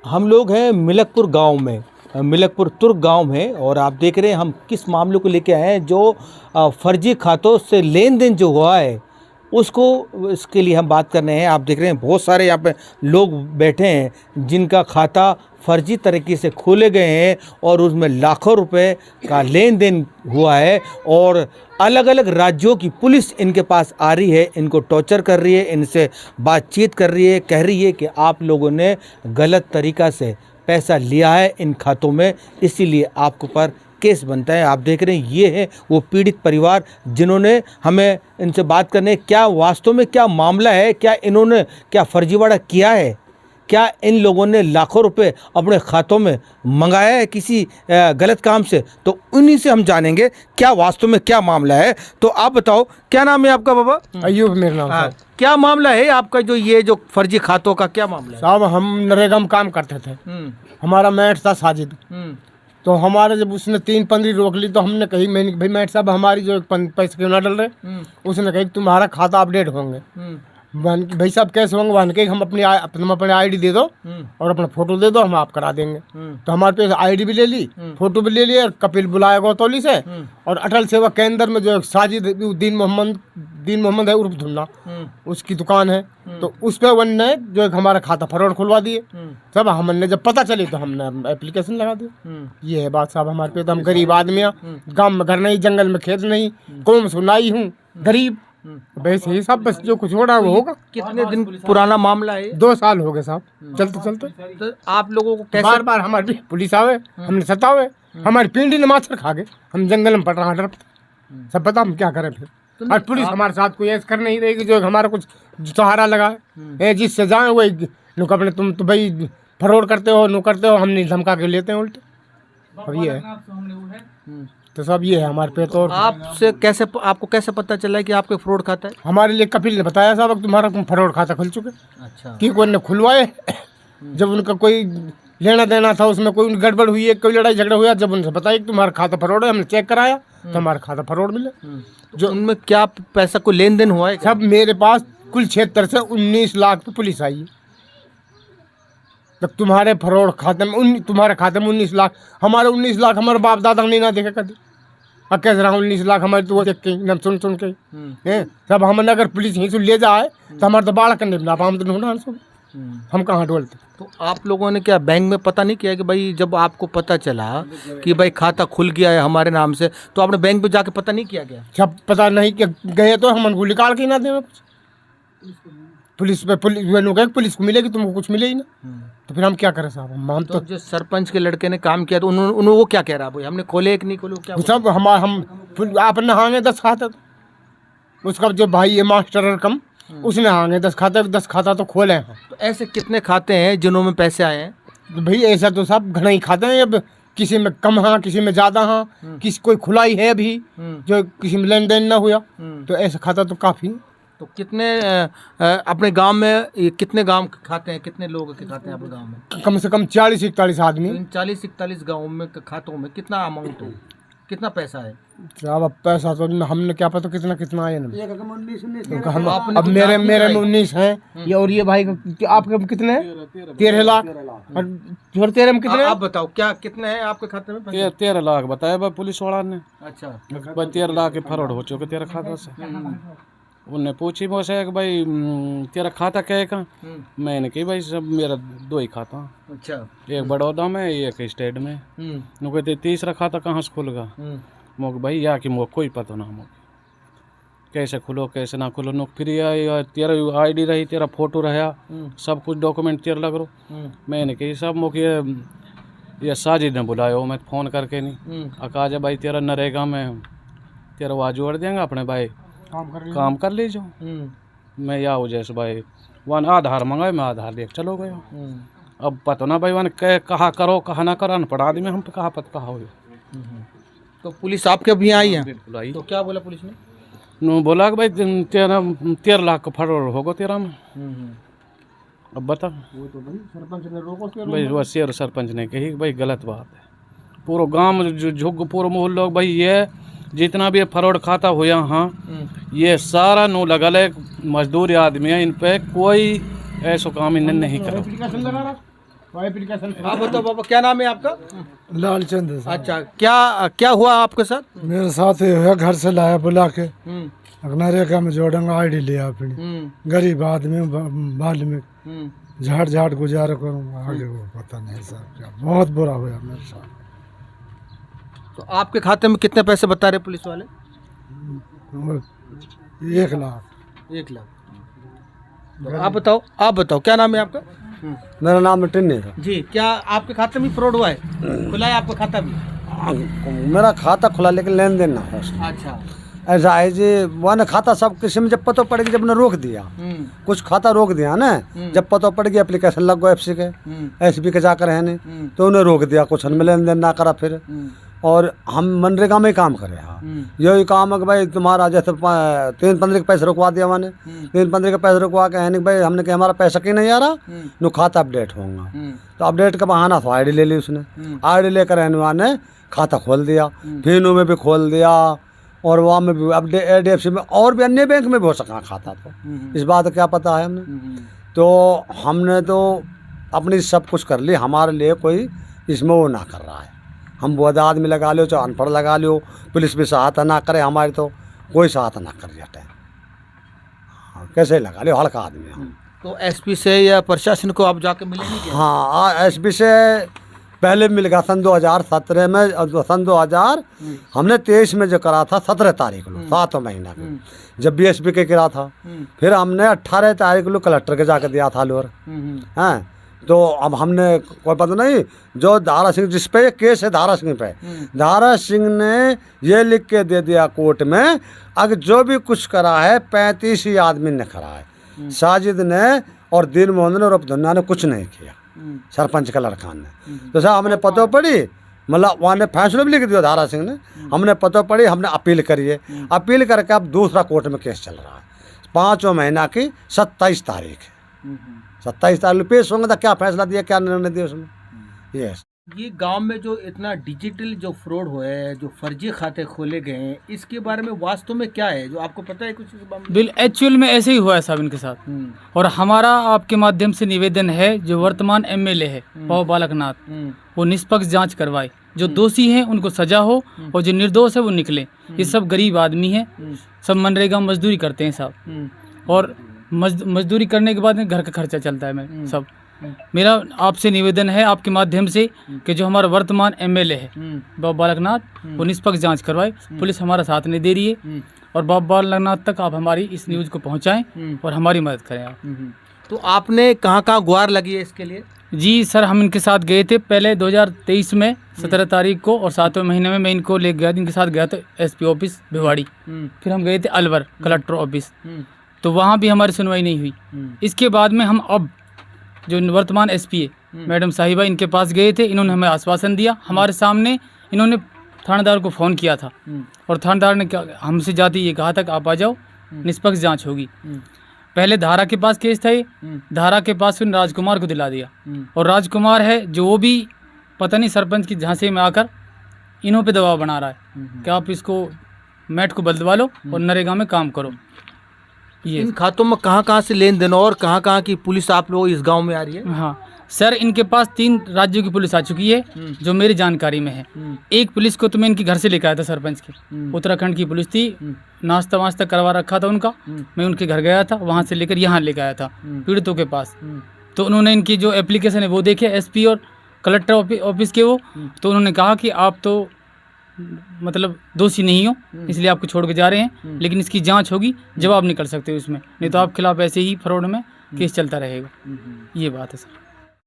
हम लोग हैं मिलकपुर गांव में, मिलकपुर तुर्क गांव में, और आप देख रहे हैं हम किस मामले को लेके आए हैं। जो फर्जी खातों से लेन देन जो हुआ है उसको, इसके लिए हम बात कर रहे हैं। आप देख रहे हैं बहुत सारे यहाँ पे लोग बैठे हैं जिनका खाता फर्जी तरीके से खोले गए हैं और उसमें लाखों रुपए का लेन देन हुआ है। और अलग अलग राज्यों की पुलिस इनके पास आ रही है, इनको टॉर्चर कर रही है, इनसे बातचीत कर रही है, कह रही है कि आप लोगों ने गलत तरीक़ा से पैसा लिया है इन खातों में, इसीलिए आपके ऊपर केस बनता है। आप देख रहे हैं ये है वो पीड़ित परिवार जिन्होंने हमें इनसे बात करने, क्या वास्तव में क्या मामला है, क्या इन्होंने क्या फर्जीवाड़ा किया है, क्या इन लोगों ने लाखों रुपए अपने खातों में मंगाया है किसी गलत काम से, तो उन्हीं से हम जानेंगे क्या वास्तव में क्या मामला है। तो आप बताओ, क्या नाम है आपका बाबा? अयूब मेरा नाम साहब। क्या मामला है आपका, जो ये जो फर्जी खातों का क्या मामला है? साहब हम नरेगा में काम करते थे, हमारा मैट था साजिद। तो हमारे जब उसने 3 15 रोक ली तो हमने कही, मैंने भाई मैट साहब हमारी जो पैसे क्यों ना डल रहे। उसने कही तुम्हारा खाता अपडेट होंगे। भाई साहब कैसे होंगे? वन के हम अपनी आईडी दे दो और अपना फोटो दे दो, हम आप करा देंगे। तो हमारे पे आईडी भी ले ली, फोटो भी ले लिया, और कपिल बुलाया गौतौली से, और अटल सेवा केंद्र में जो साजिद दीन मोहम्मद है उर्फ धुन्ना, उसकी दुकान है, तो उस पर वन ने जो एक हमारा खाता फरौड खुलवा दिए। सब हमने जब पता चली तो हमने एप्लीकेशन लगा दिया। ये है बात साहब हमारे पे। तो हम गरीब आदमी हैं, गाँव में घर नहीं, जंगल में खेत नहीं, कौम सुनाई हूँ, गरीब, वैसे ही सब बस जो कुछ हो रहा है वो होगा। कितने दिन पुराना मामला है? 2 साल हो गए साहब चलते चलते। तो आप लोगों को कैसे बार बार हमारी पुलिस आवे, हमने सतावे, हमारी पिंडी ने माछर खा गए, हम जंगल में पड़ रहा डरते सब पता हम क्या करें फिर। और पुलिस हमारे साथ कोई ऐसा कर नहीं रहेगी जो हमारा कुछ सहारा लगा है, जिससे जाए वही नुक अपने तुम तो भाई फरोड करते हो, नु करते हो, हम नहीं धमका के लेते हैं उल्टे। अब ये है तो सब ये है हमारे पे। तो आपसे कैसे, आपको कैसे पता चला कि आपके फ्रॉड खाता है? हमारे लिए कपिल ने बताया साहब तुम्हारा फरोड खाता खुल चुके। अच्छा। कि कोई ने खुलवाए, जब उनका कोई लेना देना था, उसमें कोई गड़बड़ हुई है, कोई लड़ाई झगड़ा हुआ, जब उनसे बताया कि तुम्हारा खाता फरोड है, हमने चेक कराया तो हमारा खाता फरोड मिले। जो उनमें क्या पैसा को लेन देन हुआ है? सब मेरे पास कुल क्षेत्र से 19 लाख पे पुलिस आई है। तब तुम्हारे फरोड खाते में तुम्हारे खाते में 19 लाख, हमारे 19 लाख हमारे बाप दादा ने ना देखे कभी। अब कैसे रहा 19 लाख हमारे तो देख के न सुन के हैं सब। हमने अगर पुलिस यहीं से ले जाए तो हमारे तो बाढ़ करने ना हम तो ढूंढा हम कहाँ डोलते। तो आप लोगों ने क्या बैंक में पता नहीं किया कि भाई, जब आपको पता चला कि भाई खाता खुल गया है हमारे नाम से, तो आपने बैंक पे जाके पता नहीं किया गया? सब पता नहीं कि गए तो हम उनको निकाल के ना दें कुछ। पुलिस पे पुलिस को मिलेगी, तुमको कुछ मिले ही ना, तो फिर हम क्या करें साहब? हम तो जो सरपंच के लड़के ने काम किया तो उन्होंने वो क्या कह रहा है भाई, हमने खोले कि नहीं खोले, क्या सब हम आपने हांगे 10 खाता, उसका जो भाई है मास्टर रकम उसने हांगे 10 खाता तो खोले हैं। तो ऐसे कितने खाते हैं जिन्हों में पैसे आए हैं? तो भाई ऐसा तो सब घना ही खाते हैं, अब किसी में कम हाँ, किसी में ज़्यादा हाँ, किसी कोई खुलाई है अभी जो किसी में लेन देन ना हुआ, तो ऐसा खाता तो काफ़ी। तो कितने अपने गांव में कितने गांव खाते हैं, कितने लोग के खाते हैं अपने गांव में? कम से कम 40-41 आदमी। 40-41 गाँव में खातों में कितना अमाउंट हो, कितना पैसा है? अब पैसा तो हमने क्या पता कितना कितना आया ना। अब तो मेरे में 19 हैं ये, और ये भाई आपके कितने हैं? 13 लाख। और 13 में कितने? आप बताओ क्या कितने हैं आपके खाते में? 13 लाख बताया भाई पुलिस वाला ने। अच्छा। भाई 13 लाख के फरौड हो चुके तेरा खाता से। उनने पूछी मुझसे कि भाई तेरा खाता क्या है कहाँ? मैंने कही भाई सब मेरा 2 ही खाता। अच्छा। एक बड़ौदा में, एक स्टेट में। नु कहते तीसरा खाता कहाँ से खुलगा? मोक भाई या कि मोक कोई पता ना, मोक कैसे खुलो कैसे ना खुलो। नुक फिर तेरा आईडी रही, तेरा फोटो रहा, सब कुछ डॉक्यूमेंट तेरा लग रो। मैंने कही सब मोक ये साजिद ने बुलाया, मैं फ़ोन करके नहीं अकाजा भाई तेरा नरेगा में तेरा वहाँ जोड़ देंगे अपने भाई काम कर लीजिए। मैं या हो जैसे भाई वन आधार मंगाए, मैं आधार देख चलो गया। अब पता ना भाई वन कहाँ करो कहाँ ना करो, अनपढ़ आदमी में हम तो कहाँ पता कहाँ हो। तो पुलिस आपके भी आई है? बिल्कुल आई। तो क्या बोला पुलिस ने? नो बोला कि भाई 13 लाख का फरोड होगा तेरा में। अब बता वो तो भाई सरपंच ने रोको भाई, वो शेर सरपंच ने कही भाई गलत बात है। पूरा गांव में झुग पूरा मोहल्ला लोग भाई ये जितना भी फरोड खाता हुआ हाँ, ये सारा नो लगल है मजदूर आदमी है, इन पे कोई ऐसा काम इन्हें नहीं करो। एप्लीकेशन आप बताओ बाबा, क्या नाम है आपका? लालचंद साहब। अच्छा, क्या क्या हुआ आपके साथ? मेरे साथ ये है, घर से लाया बुला के, नरेगा में जोड़ेंगे, आईडी लिया अपनी, गरीब आदमी बाल में झाड़ झाड़ गुजारा करूँगा, आगे वो पता नहीं साहब क्या बहुत बुरा हुआ मेरे साथ। तो आपके खाते में कितने पैसे बता रहे पुलिस वाले? 1 लाख। 1 लाख। तो आप बताओ क्या नाम है आपका? मेरा नाम टिन्नी था जी, क्या आपके खाते में फ्रॉड हुआ है? खुला है आपका खाता भी? मेरा खाता खुला लेकिन लेन देन ना हो। अच्छा। ऐसा है जी, वो ने खाता सब किसी में जब पता पड़ गया, जब ने रोक दिया, कुछ खाता रोक दिया ना, जब पता पड़ गया एप्लीकेशन लग गया एफसी के, एसबी के जाकर है नहीं, तो उन्हें रोक दिया, कुछ में लेन देन ना करा फिर। और हम मनरेगा में ही काम करे, हाँ यही काम है कि भाई तुम्हारा जैसे 3-15 के पैसे रुकवा दिया मैंने, 3-15 के पैसे रुकवा के है नहीं भाई, हमने कहा हमारा पैसा क्यों नहीं आ रहा, नो खाता अपडेट होगा, तो अपडेट का बहाना था, आईडी ले ली उसने, आईडी लेकर रहने ने खाता खोल दिया, फिनू में भी खोल दिया, और वहाँ में भी अपडेट HDFC में और भी अन्य बैंक में भी हो सका खाता, तो इस बात का क्या पता है हमने। तो हमने तो अपनी सब कुछ कर ली, हमारे लिए कोई इसमें वो ना कर रहा है, हम बहुत आदमी लगा लो, चाहे अनपढ़ लगा लो, पुलिस भी सहायता ना करे हमारी, तो कोई सहायता ना कर जाते हैं, कैसे लगा लो, हल्का आदमी हम। तो एसपी से या प्रशासन को आप जाके मिलेंगे क्या? हाँ, एसपी से पहले मिल गया सन 2017 में, सन 2000 हमने 23 में जो करा था, 17 तारीख को 7 महीना के, जब BSP के गिरा था, फिर हमने 18 तारीख को कलेक्टर के जाकर दिया था लोअर, हैं। तो अब हमने कोई पता नहीं, जो धारा सिंह जिस पे केस है धारा सिंह पे, धारा सिंह ने ये लिख के दे दिया कोर्ट में, अगर जो भी कुछ करा है 35 ही आदमी ने करा है, साजिद ने और दीन मोहन ने और अब्दुल्ला ने कुछ नहीं किया, सरपंच का लड़का ने। तो सर हमने पतो पड़ी, मतलब वहाँ ने फैसला भी लिख दिया धारा सिंह ने, हमने पतो पड़ी, हमने अपील करिए, अपील करके अब दूसरा कोर्ट में केस चल रहा है, 5वें महीना की 27 तारीख है, 27 तारीख पेश होंगे, तो क्या फैसला दिया, क्या निर्णय दिया उसमें। ये गांव में जो इतना डिजिटल जो फ्रॉड हुआ है, जो फर्जी खाते खोले गए हैं, इसके बारे में वास्तव में क्या है जो आपको पता है कुछ इस बारे में? बिल एक्चुअल में ऐसे ही हुआ है साहब इनके साथ। और हमारा आपके माध्यम से निवेदन है, जो वर्तमान MLA है पौ बालकनाथ, वो निष्पक्ष जांच करवाए, जो दोषी हैं उनको सजा हो और जो निर्दोष है वो निकले। ये सब गरीब आदमी हैं, सब मनरेगा मजदूरी करते हैं साहब, और मजदूरी करने के बाद में घर का खर्चा चलता है मैं सब। मेरा आपसे निवेदन है आपके माध्यम से कि जो हमारा वर्तमान MLA है बाबा बालकनाथ, वो निष्पक्ष जांच करवाए, पुलिस हमारा साथ नहीं दे रही है, और बाबा बालकनाथ तक आप हमारी इस न्यूज़ को पहुंचाएं और हमारी मदद करें आप। तो आपने कहाँ गुहार लगी है इसके लिए? जी सर, हम इनके साथ गए थे पहले 2023 में 17 तारीख को, और 7वें महीने में मैं इनको ले गया, इनके साथ गया था SP ऑफिस भिवाड़ी, फिर हम गए थे अलवर कलेक्टर ऑफिस, तो वहाँ भी हमारी सुनवाई नहीं हुई। इसके बाद में हम अब जो वर्तमान SP है मैडम साहिबा, इनके पास गए थे, इन्होंने हमें आश्वासन दिया, हमारे सामने इन्होंने थानेदार को फ़ोन किया था, और थानेदार ने हमसे जाते ये कहा था कि आप आ जाओ, निष्पक्ष जांच होगी। पहले धारा के पास केस था, ये धारा के पास फिर राजकुमार को दिला दिया, और राजकुमार है जो वो भी पता नहीं सरपंच की झांसे में आकर इन्हों पे दबाव बना रहा है कि आप इसको मैट को बदलवा लो और नरेगा में काम करो। ये इन खातों में कहाँ से लेन देन और कहाँ की पुलिस आप लोग इस गांव में आ रही है? हाँ सर, इनके पास 3 राज्यों की पुलिस आ चुकी है जो मेरी जानकारी में है। एक पुलिस को तो मैं इनके घर से लेकर आया था, सरपंच की, उत्तराखंड की पुलिस थी, नाश्ता वास्ता करवा रखा था उनका, मैं उनके घर गया था, वहाँ से लेकर यहाँ लेकर आया था पीड़ितों के पास। तो उन्होंने इनकी जो एप्लीकेशन है वो देखे SP और कलेक्टर ऑफिस के वो, तो उन्होंने कहा कि आप तो मतलब दोषी नहीं हो, इसलिए आपको छोड़ के जा रहे हैं, लेकिन इसकी जांच होगी, जवाब नहीं कर सकते उसमें, नहीं तो आप खिलाफ ऐसे ही फ्रॉड में केस चलता रहेगा। ये बात है सर।